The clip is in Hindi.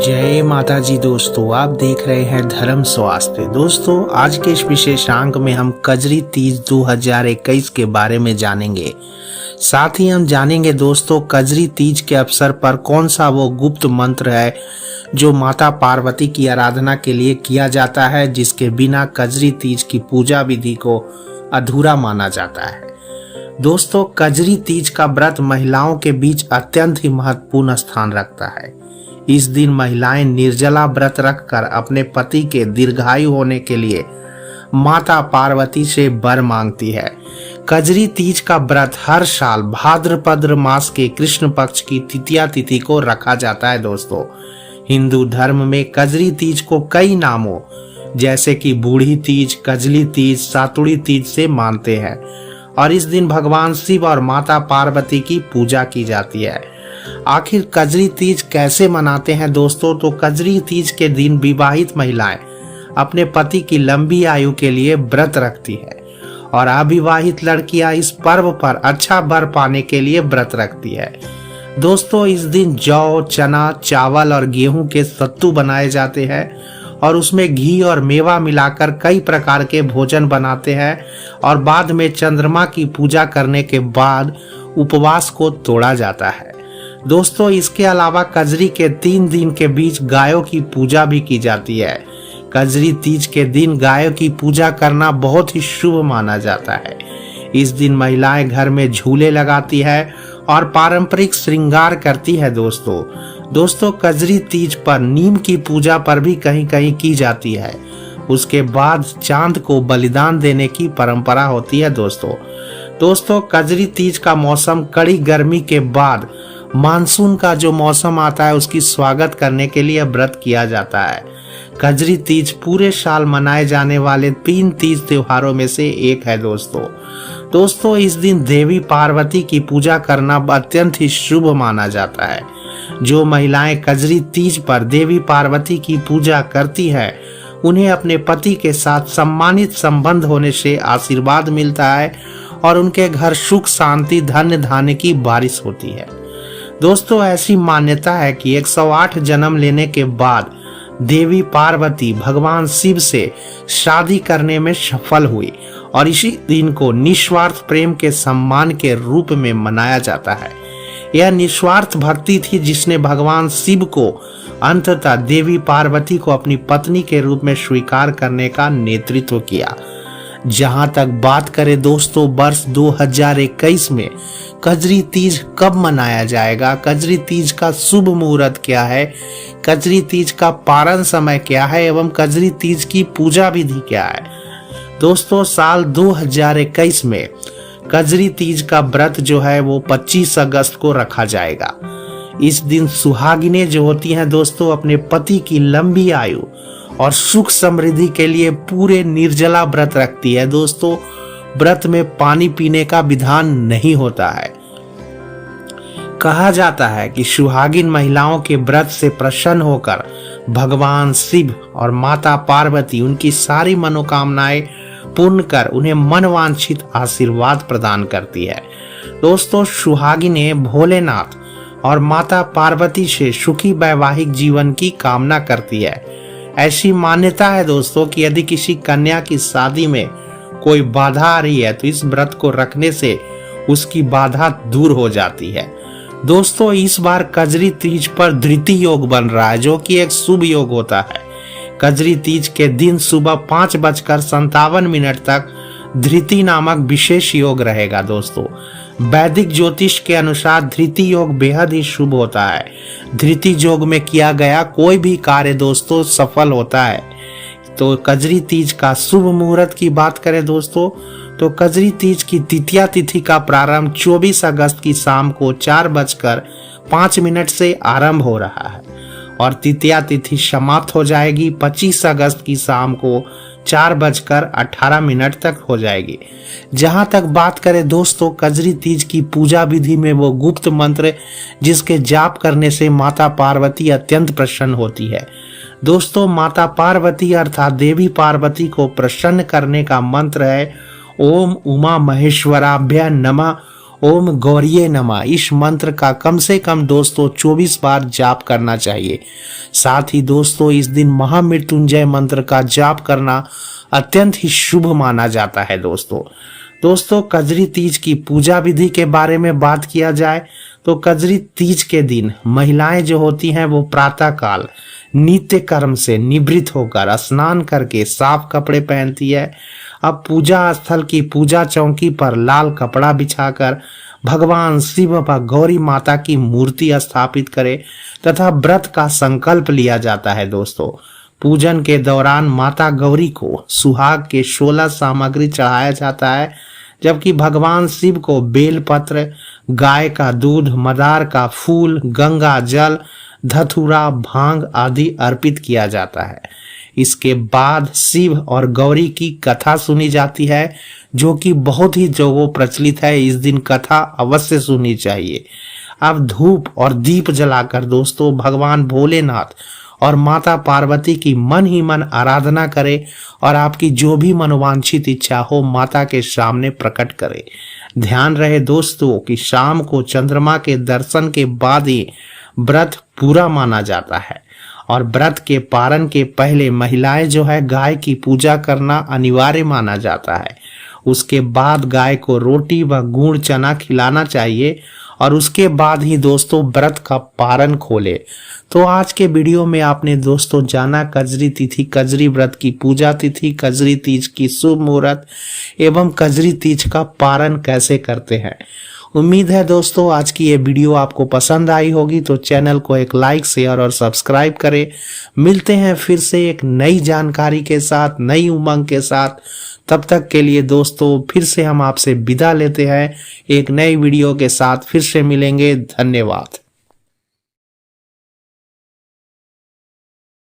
जय माता जी दोस्तों, आप देख रहे हैं धर्म स्वास्थ्य। दोस्तों, आज के इस विशेषांक में हम कजरी तीज 2021 के बारे में जानेंगे। साथ ही हम जानेंगे दोस्तों, कजरी तीज के अवसर पर कौन सा वो गुप्त मंत्र है जो माता पार्वती की आराधना के लिए किया जाता है, जिसके बिना कजरी तीज की पूजा विधि को अधूरा माना जाता है। दोस्तों, कजरी तीज का व्रत महिलाओं के बीच अत्यंत ही महत्वपूर्ण स्थान रखता है। इस दिन महिलाएं निर्जला व्रत रखकर अपने पति के दीर्घायु होने के लिए माता पार्वती से वर मांगती है। कजरी तीज का व्रत हर साल भाद्रपद मास के कृष्ण पक्ष की तृतीया तिथि को रखा जाता है। दोस्तों, हिंदू धर्म में कजरी तीज को कई नामों जैसे कि बूढ़ी तीज, कजली तीज, सातुड़ी तीज से मानते हैं और इस दिन भगवान शिव और माता पार्वती की पूजा की जाती है। आखिर कजरी तीज कैसे मनाते हैं दोस्तों? तो कजरी तीज के दिन विवाहित महिलाएं अपने पति की लंबी आयु के लिए व्रत रखती है और अविवाहित लड़कियां इस पर्व पर अच्छा वर पाने के लिए व्रत रखती है। दोस्तों, इस दिन जौ, चना, चावल और गेहूं के सत्तू बनाए जाते हैं और उसमें घी और मेवा मिलाकर कई प्रकार के भोजन बनाते हैं और बाद में चंद्रमा की पूजा करने के बाद उपवास को तोड़ा जाता है। दोस्तों, इसके अलावा कजरी के 3 दिन के बीच गायों की पूजा भी की जाती है। कजरी तीज के दिन गायों की पूजा करना बहुत ही शुभ माना जाता है। इस दिन महिलाएं घर में झूले लगाती है और पारंपरिक श्रृंगार करती है। दोस्तों, कजरी तीज पर नीम की पूजा पर भी कहीं कहीं की जाती है। उसके बाद चांद को बलिदान देने की परंपरा होती है। दोस्तों, कजरी तीज का मौसम कड़ी गर्मी के बाद मानसून का जो मौसम आता है, उसकी स्वागत करने के लिए व्रत किया जाता है। कजरी तीज पूरे साल मनाए जाने वाले 3 तीज त्योहारों में से एक है। दोस्तों, इस दिन देवी पार्वती की पूजा करना अत्यंत ही शुभ माना जाता है। जो महिलाएं कजरी तीज पर देवी पार्वती की पूजा करती है, उन्हें अपने पति के साथ सम्मानित संबंध होने से आशीर्वाद मिलता है और उनके घर सुख, शांति, धन धान्य की बारिश होती है। दोस्तों, ऐसी मान्यता है कि 108 जन्म लेने के बाद देवी पार्वती भगवान शिव से शादी करने में सफल हुई और इसी दिन को निस्वार्थ प्रेम के सम्मान के रूप में मनाया जाता है। यह निस्वार्थ भक्ति थी जिसने भगवान शिव को अंततः देवी पार्वती को अपनी पत्नी के रूप में स्वीकार करने का नेतृत्व किया। जहां तक बात करें दोस्तों, वर्ष 2021 में कजरी तीज कब मनाया जाएगा, कजरी तीज का शुभ मुहूर्त क्या है, कजरी तीज का पारण समय क्या है एवं कजरी तीज की पूजा विधि क्या है। दोस्तों, साल 2021 में कजरी तीज का व्रत जो है वो 25 अगस्त को रखा जाएगा। इस दिन सुहागिनें जो होती हैं दोस्तों, अपने पति की लंबी आयु और सुख समृद्धि के लिए पूरे निर्जला व्रत रखती है। दोस्तों, व्रत में पानी पीने का विधान नहीं होता है। कहा जाता है कि सुहागिन महिलाओं के व्रत से प्रसन्न होकर भगवान शिव और माता पार्वती उनकी सारी मनोकामनाएं पूर्ण कर उन्हें मनवांछित आशीर्वाद प्रदान करती है। दोस्तों, सुहागिनें भोलेनाथ और माता पार्वती से सुखी वैवाहिक जीवन की कामना करती है। ऐसी मान्यता है दोस्तों कि यदि किसी कन्या की शादी में कोई बाधा आ रही है तो इस व्रत को रखने से उसकी बाधा दूर हो जाती है। दोस्तों, इस बार कजरी तीज पर धृति योग बन रहा है, जो कि एक शुभ योग होता है। कजरी तीज के दिन सुबह 5:57 तक धृति नामक विशेष योग रहेगा। दोस्तों, वैदिक ज्योतिष के अनुसार धृति योग बेहद ही शुभ होता है। धृति योग में किया गया कोई भी कार्य दोस्तों सफल होता है। तो कजरी तीज का शुभ मुहूर्त की बात करें दोस्तों, तो कजरी तीज की तृतीया तिथि का प्रारंभ 24 अगस्त की शाम को 4:05 से आरंभ हो रहा है और तृतीया तिथि समाप्त हो जाएगी 25 अगस्त की शाम को 4:18 तक हो जाएगी। जहां तक बात करें दोस्तों, कजरी तीज की पूजा विधि में वो गुप्त मंत्र जिसके जाप करने से माता पार्वती अत्यंत प्रसन्न होती है। दोस्तों, माता पार्वती अर्थात देवी पार्वती को प्रसन्न करने का मंत्र है ओम उमा महेश्वराभ्य नमः, ओम गौरीये नमः इस मंत्र का कम से कम दोस्तों 24 बार जाप करना चाहिए। साथ ही दोस्तों इस दिन महामृत्युंजय मंत्र का जाप करना अत्यंत ही शुभ माना जाता है। दोस्तों कजरी तीज की पूजा विधि के बारे में बात किया जाए तो कजरी तीज के दिन महिलाएं जो होती हैं वो प्रातः काल नित्य कर्म से निवृत्त होकर स्नान करके साफ कपड़े पहनती है। अब पूजा स्थल की पूजा चौकी पर लाल कपड़ा बिछाकर भगवान शिव व गौरी माता की मूर्ति स्थापित करे तथा व्रत का संकल्प लिया जाता है। दोस्तों पूजन के दौरान माता गौरी को सुहाग के 16 सामग्री चढ़ाया जाता है, जबकि भगवान शिव को बेलपत्र, गाय का दूध, मदार का फूल, गंगा जल, धतूरा, भांग आदि अर्पित किया जाता है। इसके बाद शिव और गौरी की कथा सुनी जाती है, जो कि बहुत ही जो प्रचलित है। इस दिन कथा अवश्य सुननी चाहिए। अब धूप और दीप जलाकर दोस्तों भगवान भोलेनाथ और माता पार्वती की मन ही मन आराधना करें और आपकी जो भी मनोवांछित इच्छा हो माता के सामने प्रकट करें। ध्यान रहे दोस्तों कि शाम को चंद्रमा के दर्शन के बाद ही व्रत पूरा माना जाता है और व्रत के पारण के पहले महिलाएं जो है गाय की पूजा करना अनिवार्य माना जाता है। उसके बाद गाय को रोटी व गुड़ चना खिलाना चाहिए और उसके बाद ही दोस्तों व्रत का पारण खोले। तो आज के वीडियो में आपने दोस्तों जाना कजरी तिथि, कजरी व्रत की पूजा तिथि, कजरी तीज की शुभ मुहूर्त एवं कजरी तीज का पारण कैसे करते हैं। उम्मीद है दोस्तों आज की ये वीडियो आपको पसंद आई होगी, तो चैनल को एक लाइक, शेयर और सब्सक्राइब करें। मिलते हैं फिर से एक नई जानकारी के साथ, नई उमंग के साथ। तब तक के लिए दोस्तों फिर से हम आपसे विदा लेते हैं। एक नई वीडियो के साथ फिर से मिलेंगे। धन्यवाद।